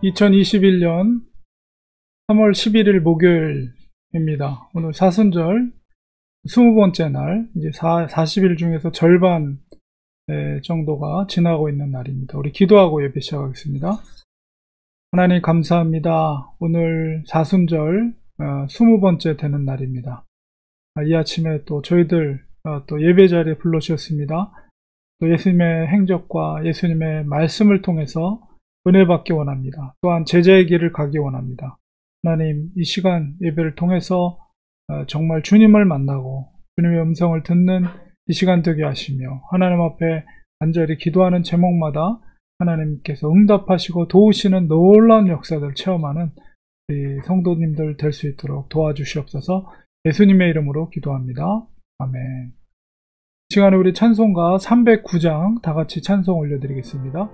2021년 3월 11일 목요일입니다. 오늘 사순절 20번째 날, 이제 40일 중에서 절반 정도가 지나고 있는 날입니다. 우리 기도하고 예배 시작하겠습니다. 하나님 감사합니다. 오늘 사순절 20번째 되는 날입니다. 이 아침에 또 저희들 또 예배 자리에 불러주셨습니다. 또 예수님의 행적과 예수님의 말씀을 통해서 은혜 받기 원합니다. 또한 제자의 길을 가기 원합니다. 하나님, 이 시간 예배를 통해서 정말 주님을 만나고 주님의 음성을 듣는 이 시간 되게 하시며, 하나님 앞에 간절히 기도하는 제목마다 하나님께서 응답하시고 도우시는 놀라운 역사들 체험하는 이 성도님들 될 수 있도록 도와주시옵소서. 예수님의 이름으로 기도합니다. 아멘. 이 시간에 우리 찬송가 309장 다 같이 찬송 올려드리겠습니다.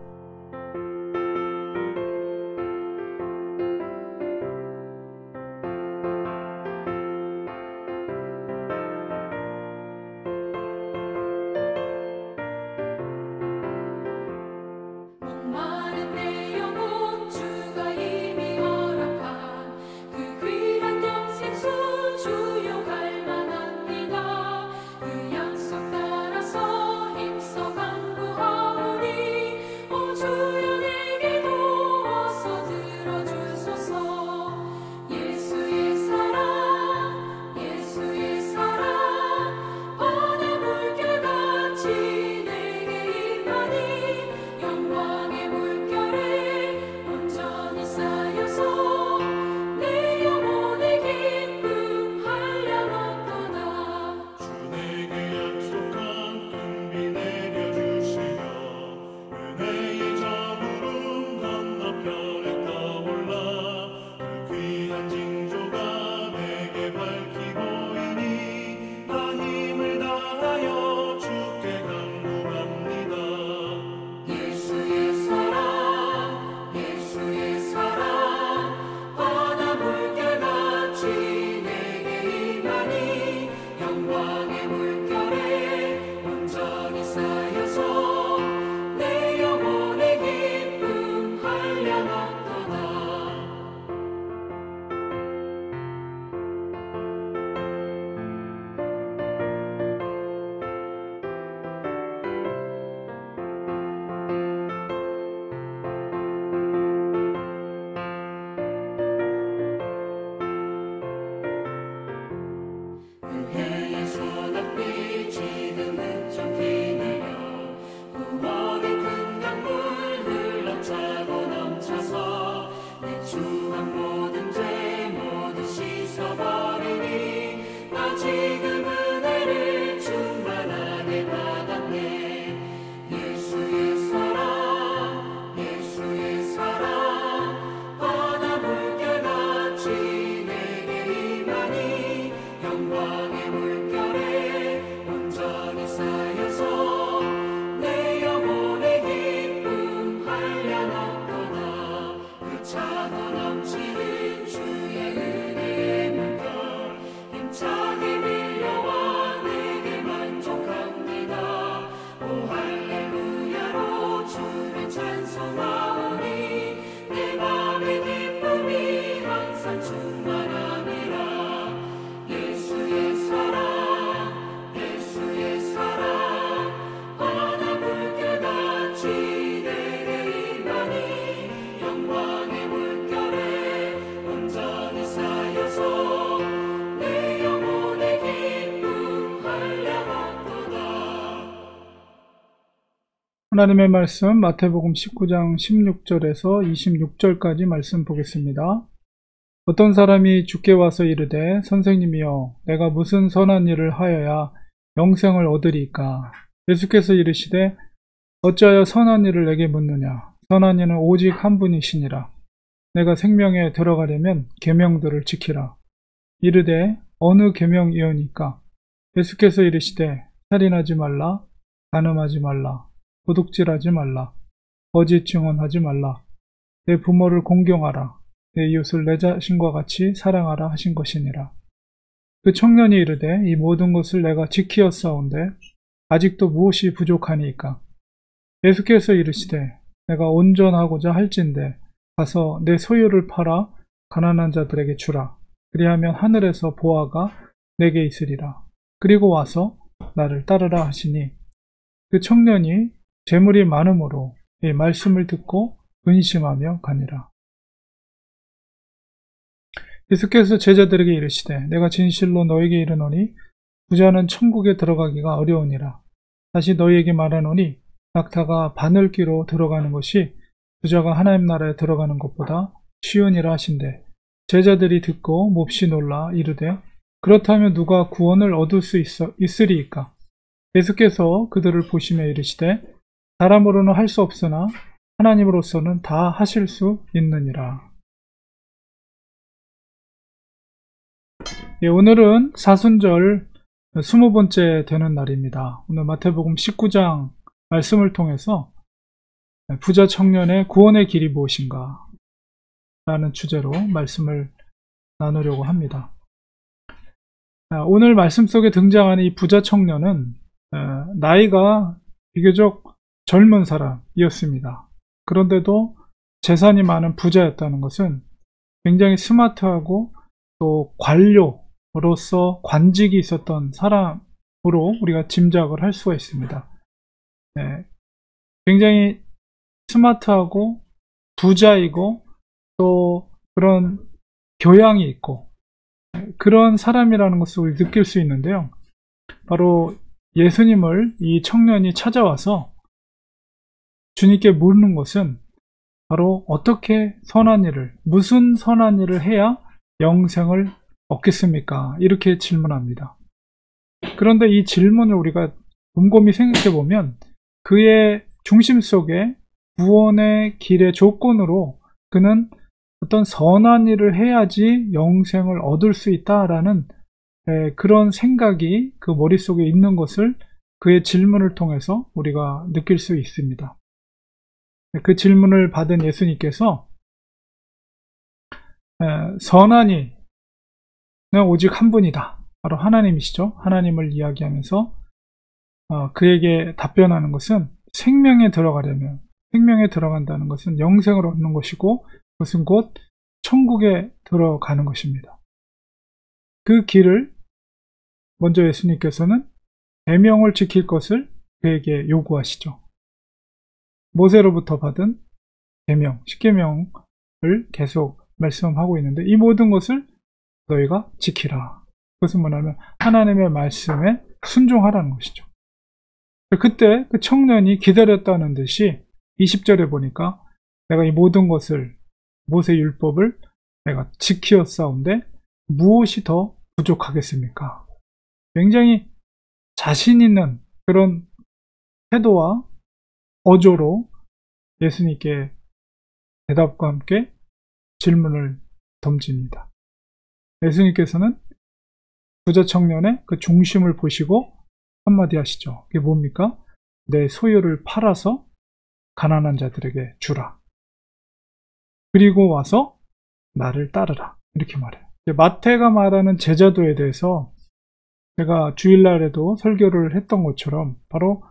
하나님의 말씀 마태복음 19장 16절에서 26절까지 말씀 보겠습니다. 어떤 사람이 주께 와서 이르되 선생님이여 내가 무슨 선한 일을 하여야 영생을 얻으리까? 예수께서 이르시되 어찌하여 선한 일을 내게 묻느냐? 선한 이는 오직 한 분이시니라. 내가 생명에 들어가려면 계명들을 지키라. 이르되 어느 계명이오니까? 예수께서 이르시되 살인하지 말라, 간음하지 말라, 도둑질하지 말라, 거짓 증언하지 말라, 내 부모를 공경하라, 내 이웃을 내 자신과 같이 사랑하라 하신 것이니라. 그 청년이 이르되 이 모든 것을 내가 지키었사온데 아직도 무엇이 부족하니까? 예수께서 이르시되 내가 온전하고자 할진대 가서 내 소유를 팔아 가난한 자들에게 주라. 그리하면 하늘에서 보화가 내게 있으리라. 그리고 와서 나를 따르라 하시니 그 청년이 재물이 많음으로 이 말씀을 듣고 근심하며 가니라. 예수께서 제자들에게 이르시되 내가 진실로 너에게 이르노니 부자는 천국에 들어가기가 어려우니라. 다시 너희에게 말하노니 낙타가 바늘귀로 들어가는 것이 부자가 하나님 나라에 들어가는 것보다 쉬우니라 하신대. 제자들이 듣고 몹시 놀라 이르되 그렇다면 누가 구원을 얻을 수 있으리이까? 예수께서 그들을 보시며 이르시되 사람으로는 할 수 없으나 하나님으로서는 다 하실 수 있느니라. 예, 오늘은 사순절 20번째 되는 날입니다. 오늘 마태복음 19장 말씀을 통해서 부자 청년의 구원의 길이 무엇인가 라는 주제로 말씀을 나누려고 합니다. 오늘 말씀 속에 등장하는 이 부자 청년은 나이가 비교적 젊은 사람이었습니다. 그런데도 재산이 많은 부자였다는 것은 굉장히 스마트하고 또 관료로서 관직이 있었던 사람으로 우리가 짐작을 할 수가 있습니다. 굉장히 스마트하고 부자이고 또 그런 교양이 있고 그런 사람이라는 것을 우리 느낄 수 있는데요. 바로 예수님을 이 청년이 찾아와서 주님께 묻는 것은 바로 어떻게 선한 일을, 무슨 선한 일을 해야 영생을 얻겠습니까? 이렇게 질문합니다. 그런데 이 질문을 우리가 곰곰이 생각해 보면 그의 중심 속에 구원의 길의 조건으로 그는 어떤 선한 일을 해야지 영생을 얻을 수 있다라는 그런 생각이 그 머릿속에 있는 것을 그의 질문을 통해서 우리가 느낄 수 있습니다. 그 질문을 받은 예수님께서 선한 이는 오직 한 분이다. 바로 하나님이시죠. 하나님을 이야기하면서 그에게 답변하는 것은 생명에 들어가려면, 생명에 들어간다는 것은 영생을 얻는 것이고 그것은 곧 천국에 들어가는 것입니다. 그 길을 먼저 예수님께서는 계명을 지킬 것을 그에게 요구하시죠. 모세로부터 받은 계명, 십계명을 계속 말씀하고 있는데 이 모든 것을 너희가 지키라. 그것은 뭐냐면 하나님의 말씀에 순종하라는 것이죠. 그때 그 청년이 기다렸다는 듯이 20절에 보니까 내가 이 모든 것을 모세 율법을 내가 지키었사온데 무엇이 더 부족하겠습니까? 굉장히 자신 있는 그런 태도와 어조로 예수님께 대답과 함께 질문을 던집니다. 예수님께서는 부자 청년의 그 중심을 보시고 한마디 하시죠. 그게 뭡니까? 내 소유를 팔아서 가난한 자들에게 주라. 그리고 와서 나를 따르라. 이렇게 말해요. 마태가 말하는 제자도에 대해서 제가 주일날에도 설교를 했던 것처럼 바로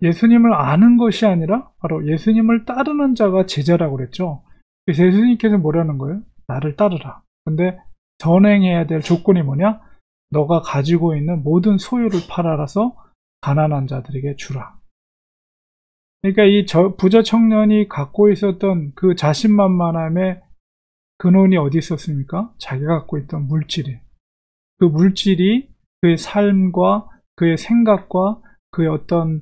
예수님을 아는 것이 아니라 바로 예수님을 따르는 자가 제자라고 그랬죠. 그래서 예수님께서 뭐라는 거예요? 나를 따르라. 근데 전행해야 될 조건이 뭐냐? 너가 가지고 있는 모든 소유를 팔아서 가난한 자들에게 주라. 그러니까 이 부자 청년이 갖고 있었던 그 자신만만함의 근원이 어디 있었습니까? 자기가 갖고 있던 물질이. 그 물질이 그의 삶과 그의 생각과 그의 어떤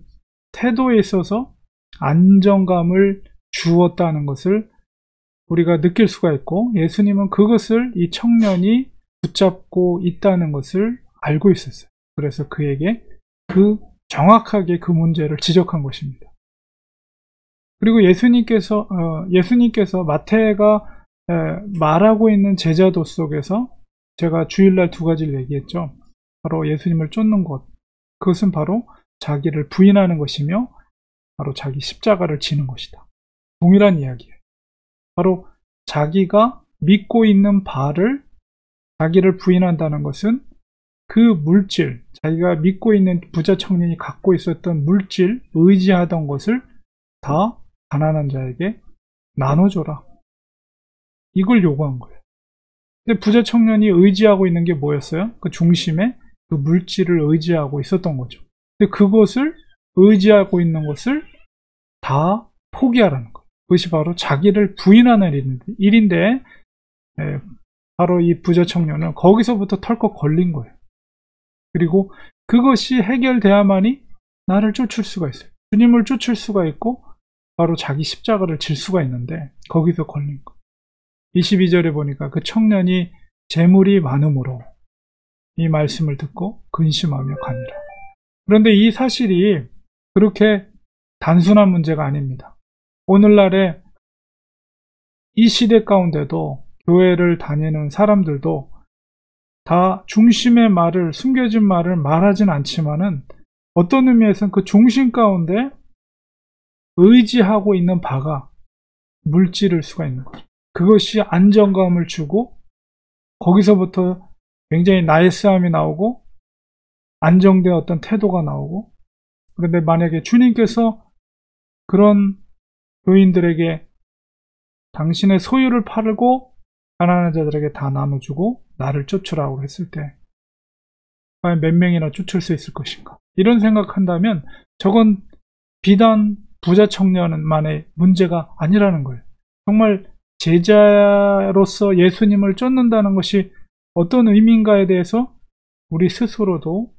태도에 있어서 안정감을 주었다는 것을 우리가 느낄 수가 있고 예수님은 그것을 이 청년이 붙잡고 있다는 것을 알고 있었어요. 그래서 그에게 정확하게 그 문제를 지적한 것입니다. 그리고 예수님께서 마태가 말하고 있는 제자도 속에서 제가 주일날 두 가지를 얘기했죠. 바로 예수님을 쫓는 것, 그것은 바로 자기를 부인하는 것이며 바로 자기 십자가를 지는 것이다. 동일한 이야기예요. 바로 자기가 믿고 있는 바를 자기를 부인한다는 것은 그 물질, 자기가 믿고 있는 부자 청년이 갖고 있었던 물질, 의지하던 것을 다 가난한 자에게 나눠줘라. 이걸 요구한 거예요. 근데 부자 청년이 의지하고 있는 게 뭐였어요? 그 중심에 그 물질을 의지하고 있었던 거죠. 근데 그것을 의지하고 있는 것을 다 포기하라는 거예요. 그것이 바로 자기를 부인하는 일인데 바로 이 부자 청년은 거기서부터 털컥 걸린 거예요. 그리고 그것이 해결돼야만이 나를 쫓을 수가 있어요. 주님을 쫓을 수가 있고 바로 자기 십자가를 질 수가 있는데 거기서 걸린 거예요. 22절에 보니까 그 청년이 재물이 많음으로 이 말씀을 듣고 근심하며 가니라. 그런데 이 사실이 그렇게 단순한 문제가 아닙니다. 오늘날에 이 시대 가운데도 교회를 다니는 사람들도 다 중심의 말을, 숨겨진 말을 말하진 않지만은 어떤 의미에서는 그 중심 가운데 의지하고 있는 바가 물질일 수가 있는 거죠. 그것이 안정감을 주고 거기서부터 굉장히 나이스함이 나오고 안정된 어떤 태도가 나오고, 그런데 만약에 주님께서 그런 교인들에게 당신의 소유를 팔고 가난한 자들에게 다 나눠주고 나를 쫓으라고 했을 때 과연 몇 명이나 쫓을 수 있을 것인가, 이런 생각한다면 저건 비단 부자 청년만의 문제가 아니라는 거예요. 정말 제자로서 예수님을 쫓는다는 것이 어떤 의미인가에 대해서 우리 스스로도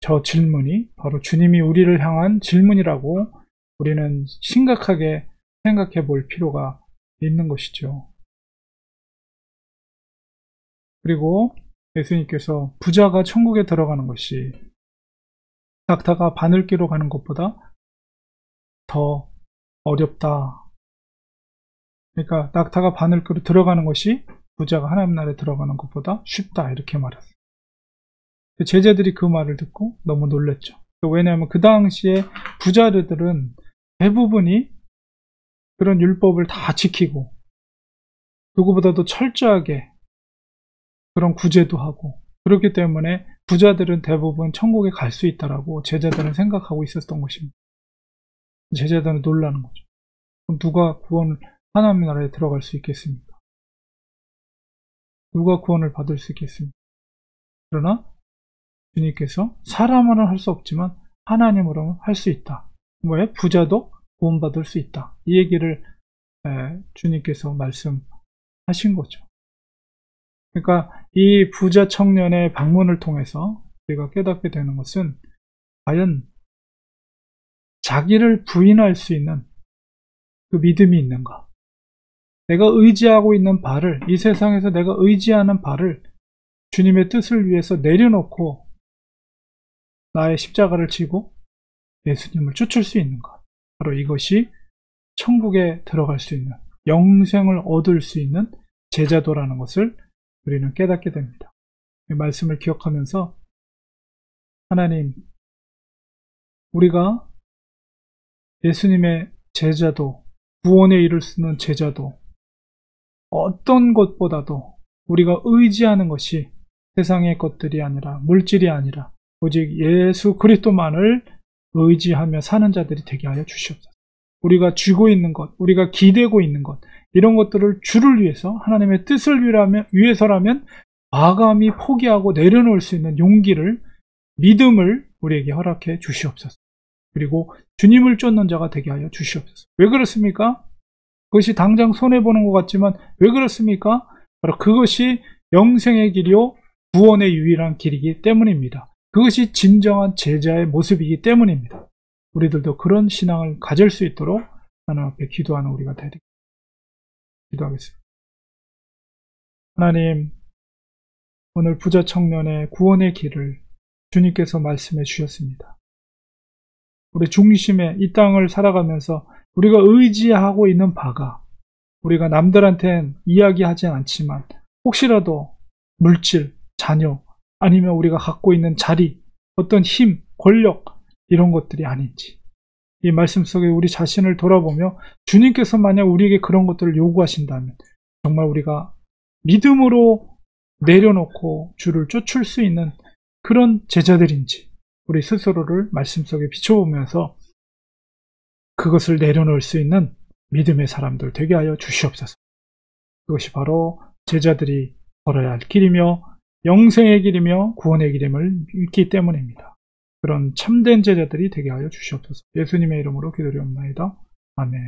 저 질문이 바로 주님이 우리를 향한 질문이라고 우리는 심각하게 생각해 볼 필요가 있는 것이죠. 그리고 예수님께서 부자가 천국에 들어가는 것이 낙타가 바늘귀로 가는 것보다 더 어렵다. 그러니까 낙타가 바늘귀로 들어가는 것이 부자가 하나님 나라에 들어가는 것보다 쉽다, 이렇게 말했어요. 제자들이 그 말을 듣고 너무 놀랐죠. 왜냐하면 그 당시에 부자들은 대부분이 그런 율법을 다 지키고 누구보다도 철저하게 그런 구제도 하고, 그렇기 때문에 부자들은 대부분 천국에 갈 수 있다라고 제자들은 생각하고 있었던 것입니다. 제자들은 놀라는 거죠. 그럼 누가 하나님 나라에 들어갈 수 있겠습니까? 누가 구원을 받을 수 있겠습니까? 그러나 주님께서 사람으로는 할 수 없지만 하나님으로는 할 수 있다. 왜? 부자도 구원받을 수 있다. 이 얘기를 주님께서 말씀하신 거죠. 그러니까 이 부자 청년의 방문을 통해서 우리가 깨닫게 되는 것은 과연 자기를 부인할 수 있는 그 믿음이 있는가? 내가 의지하고 있는 바를, 이 세상에서 내가 의지하는 바를 주님의 뜻을 위해서 내려놓고 나의 십자가를 지고 예수님을 쫓을 수 있는가? 바로 이것이 천국에 들어갈 수 있는, 영생을 얻을 수 있는 제자도라는 것을 우리는 깨닫게 됩니다. 이 말씀을 기억하면서 하나님, 우리가 예수님의 제자도, 구원에 이를 수 있는 제자도 어떤 것보다도 우리가 의지하는 것이 세상의 것들이 아니라, 물질이 아니라 오직 예수 그리스도만을 의지하며 사는 자들이 되게 하여 주시옵소서. 우리가 쥐고 있는 것, 우리가 기대고 있는 것, 이런 것들을 주를 위해서, 하나님의 뜻을 위해서라면 과감히 포기하고 내려놓을 수 있는 용기를, 믿음을 우리에게 허락해 주시옵소서. 그리고 주님을 쫓는 자가 되게 하여 주시옵소서. 왜 그렇습니까? 그것이 당장 손해보는 것 같지만 왜 그렇습니까? 바로 그것이 영생의 길이요 구원의 유일한 길이기 때문입니다. 그것이 진정한 제자의 모습이기 때문입니다. 우리들도 그런 신앙을 가질 수 있도록 하나님 앞에 기도하는 우리가 되리라. 기도하겠습니다. 하나님, 오늘 부자 청년의 구원의 길을 주님께서 말씀해 주셨습니다. 우리 중심에 이 땅을 살아가면서 우리가 의지하고 있는 바가, 우리가 남들한테는 이야기하지 않지만 혹시라도 물질, 자녀, 아니면 우리가 갖고 있는 자리, 어떤 힘, 권력, 이런 것들이 아닌지, 이 말씀 속에 우리 자신을 돌아보며 주님께서 만약 우리에게 그런 것들을 요구하신다면 정말 우리가 믿음으로 내려놓고 주를 쫓을 수 있는 그런 제자들인지 우리 스스로를 말씀 속에 비춰보면서 그것을 내려놓을 수 있는 믿음의 사람들 되게 하여 주시옵소서. 그것이 바로 제자들이 걸어야 할 길이며 영생의 길이며 구원의 길임을 믿기 때문입니다. 그런 참된 제자들이 되게 하여 주시옵소서. 예수님의 이름으로 기도드리옵나이다. 아멘.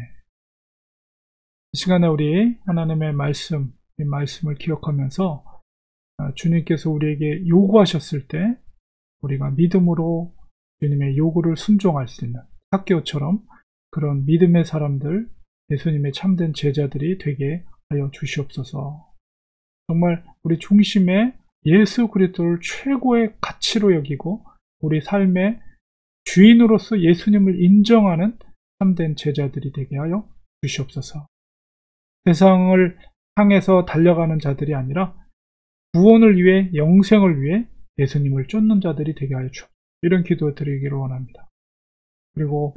이 시간에 우리 하나님의 말씀, 이 말씀을 기억하면서 주님께서 우리에게 요구하셨을 때 우리가 믿음으로 주님의 요구를 순종할 수 있는 삭개오처럼 그런 믿음의 사람들, 예수님의 참된 제자들이 되게 하여 주시옵소서. 정말 우리 중심에 예수 그리스도를 최고의 가치로 여기고 우리 삶의 주인으로서 예수님을 인정하는 참된 제자들이 되게 하여 주시옵소서. 세상을 향해서 달려가는 자들이 아니라 구원을 위해, 영생을 위해 예수님을 쫓는 자들이 되게 하여 주옵소서. 이런 기도 드리기를 원합니다. 그리고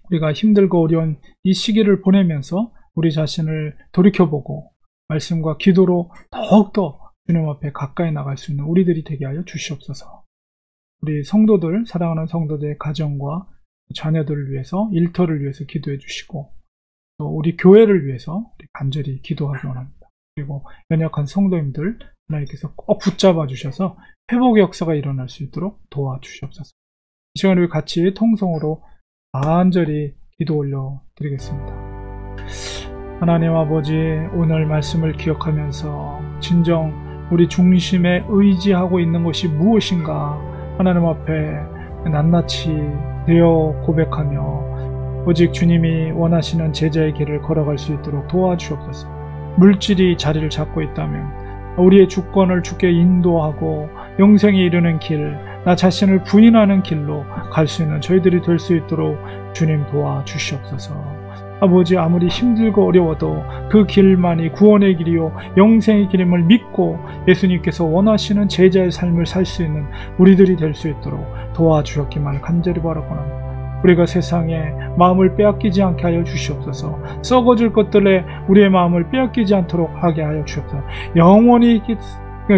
우리가 힘들고 어려운 이 시기를 보내면서 우리 자신을 돌이켜보고 말씀과 기도로 더욱더 주님 앞에 가까이 나갈 수 있는 우리들이 되게 하여 주시옵소서. 우리 성도들, 사랑하는 성도들의 가정과 자녀들을 위해서, 일터를 위해서 기도해 주시고 또 우리 교회를 위해서 간절히 기도하기 원합니다. 그리고 연약한 성도님들 하나님께서 꼭 붙잡아 주셔서 회복의 역사가 일어날 수 있도록 도와주시옵소서. 이 시간에 우리 같이 통성으로 간절히 기도 올려 드리겠습니다. 하나님 아버지, 오늘 말씀을 기억하면서 진정 우리 중심에 의지하고 있는 것이 무엇인가 하나님 앞에 낱낱이 되어 고백하며 오직 주님이 원하시는 제자의 길을 걸어갈 수 있도록 도와주옵소서. 물질이 자리를 잡고 있다면 우리의 주권을 주께 인도하고 영생에 이르는 길, 나 자신을 부인하는 길로 갈 수 있는 저희들이 될 수 있도록 주님 도와주시옵소서. 아버지, 아무리 힘들고 어려워도 그 길만이 구원의 길이요 영생의 길임을 믿고 예수님께서 원하시는 제자의 삶을 살 수 있는 우리들이 될 수 있도록 도와주셨기만 간절히 바라고 합니다. 우리가 세상에 마음을 빼앗기지 않게 하여 주시옵소서. 썩어질 것들에 우리의 마음을 빼앗기지 않도록 하게 하여 주옵소서. 영원히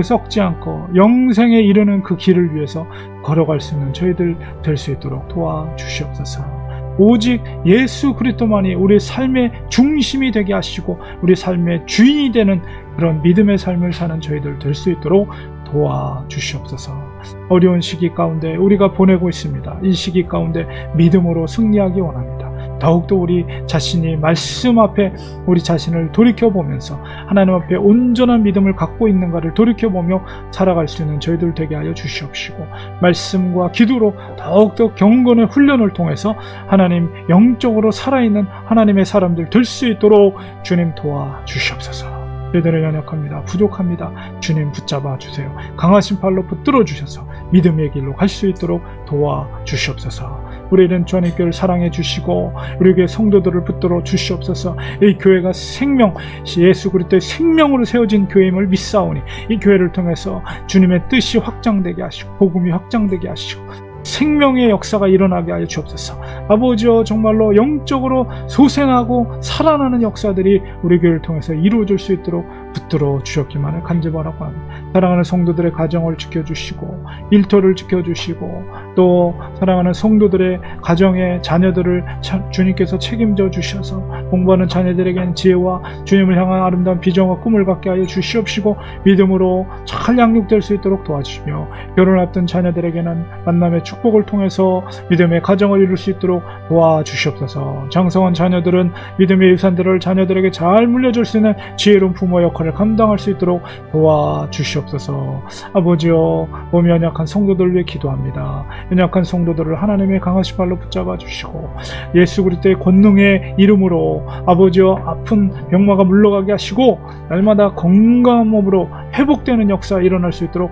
썩지 않고 영생에 이르는 그 길을 위해서 걸어갈 수 있는 저희들 될 수 있도록 도와주시옵소서. 오직 예수 그리스도만이 우리 삶의 중심이 되게 하시고 우리 삶의 주인이 되는 그런 믿음의 삶을 사는 저희들 될 수 있도록 도와주시옵소서. 어려운 시기 가운데 우리가 보내고 있습니다. 이 시기 가운데 믿음으로 승리하기 원합니다. 더욱더 우리 자신이 말씀 앞에 우리 자신을 돌이켜보면서 하나님 앞에 온전한 믿음을 갖고 있는가를 돌이켜보며 살아갈 수 있는 저희들 되게 하여 주시옵시고 저희들과 기도로 더욱더 경건의 훈련을 통해서 하나님 영적으로 살아있는 하나님의 사람들 될 수 있도록 주님 도와주시옵소서. 저희들은 연약합니다. 부족합니다. 주님 붙잡아 주세요. 강하신 팔로 붙들어 주셔서 믿음의 길로 갈 수 있도록 도와주시옵소서. 우리는 주님께를 사랑해 주시고 우리 교회 성도들을 붙들어 주시옵소서. 이 교회가 생명, 예수 그리스도의 생명으로 세워진 교회임을 믿사오니 이 교회를 통해서 주님의 뜻이 확장되게 하시고 복음이 확장되게 하시고 생명의 역사가 일어나게 하여 주옵소서. 아버지여, 정말로 영적으로 소생하고 살아나는 역사들이 우리 교회를 통해서 이루어질 수 있도록 붙들어 주셨기만을 간절바라고 합니다. 사랑하는 성도들의 가정을 지켜주시고 일터를 지켜주시고 또 사랑하는 성도들의 가정의 자녀들을 주님께서 책임져 주셔서 공부하는 자녀들에게는 지혜와 주님을 향한 아름다운 비전과 꿈을 갖게 하여 주시옵시고 믿음으로 잘 양육될 수 있도록 도와주시며 결혼 앞둔 자녀들에게는 만남의 축복을 통해서 믿음의 가정을 이룰 수 있도록 도와주시옵소서. 장성한 자녀들은 믿음의 유산들을 자녀들에게 잘 물려줄 수 있는 지혜로운 부모 역할을 감당할 수 있도록 도와주시옵소서. 아버지여, 몸이 연약한 성도들을 위해 기도합니다. 연약한 성도들을 하나님의 강하신 발로 붙잡아 주시고 예수 그리스도의 권능의 이름으로 아버지여, 아픈 병마가 물러가게 하시고 날마다 건강한 몸으로 회복되는 역사가 일어날 수 있도록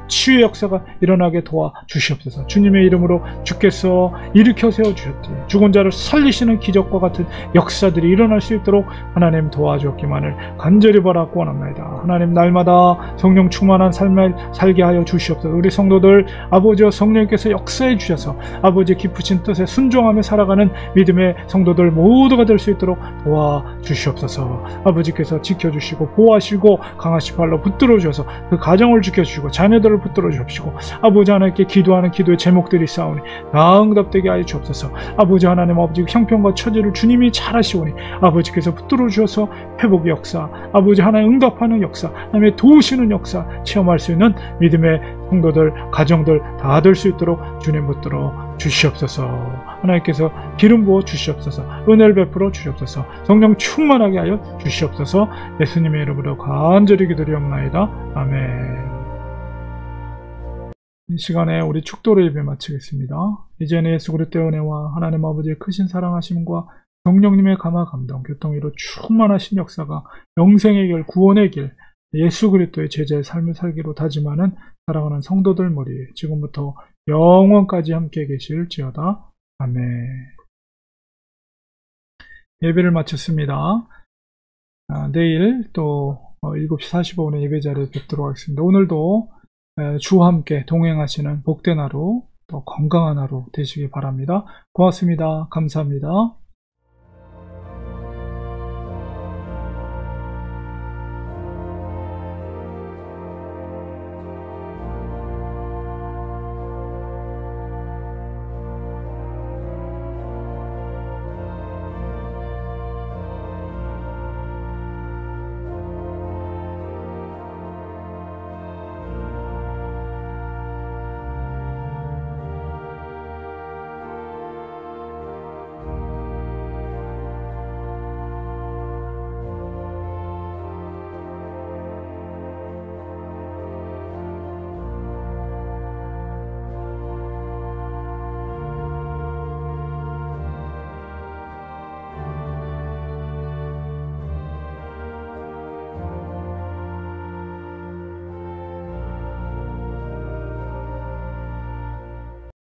치유의 역사가 일어나게 도와주시옵소서. 주님의 이름으로 주께서 일으켜 세워주셨듯이 죽은 자를 살리시는 기적과 같은 역사들이 일어날 수 있도록 하나님 도와주었기만을 간절히 바라고 원합니다. 하나님, 날마다 성령 충만한 삶을 살게 하여 주시옵소서. 우리 성도들 아버지와 성령께서 역사해 주셔서 아버지의 깊으신 뜻에 순종하며 살아가는 믿음의 성도들 모두가 될 수 있도록 도와주시옵소서. 아버지께서 지켜주시고 보호하시고 강하신 팔로 붙들어 주셔서 그 가정을 지켜주시고 자녀들을 붙들어 주옵시고, 아버지 하나님께 기도하는 기도의 제목들이 싸우니 다 응답되게 하여 주옵소서. 아버지 하나님, 아버지 형편과 처지를 주님이 잘 아시오니 아버지께서 붙들어 주셔서 회복의 역사, 아버지 하나님 응답하는 역사, 하나님의 도우시는 역사 체험할 수 있는 믿음의 성도들, 가정들 다 될 수 있도록 주님 붙들어 주시옵소서. 하나님께서 기름 부어 주시옵소서. 은혜를 베풀어 주시옵소서. 성령 충만하게 하여 주시옵소서. 예수님의 이름으로 간절히 기도드리옵나이다. 아멘. 이 시간에 우리 축도로 예배 마치겠습니다. 이제는 예수 그리스도의 은혜와 하나님 아버지의 크신 사랑하심과 성령님의 감화 감동 교통위로 충만하신 역사가 영생의 길, 구원의 길, 예수 그리스도의 제자의 삶을 살기로 다짐하는 사랑하는 성도들 머리에 지금부터 영원까지 함께 계실지어다. 아멘. 예배를 마쳤습니다. 내일 또 7시 45분에 예배 자리에 뵙도록 하겠습니다. 오늘도 주와 함께 동행하시는 복된 하루, 또 건강한 하루 되시기 바랍니다. 고맙습니다. 감사합니다.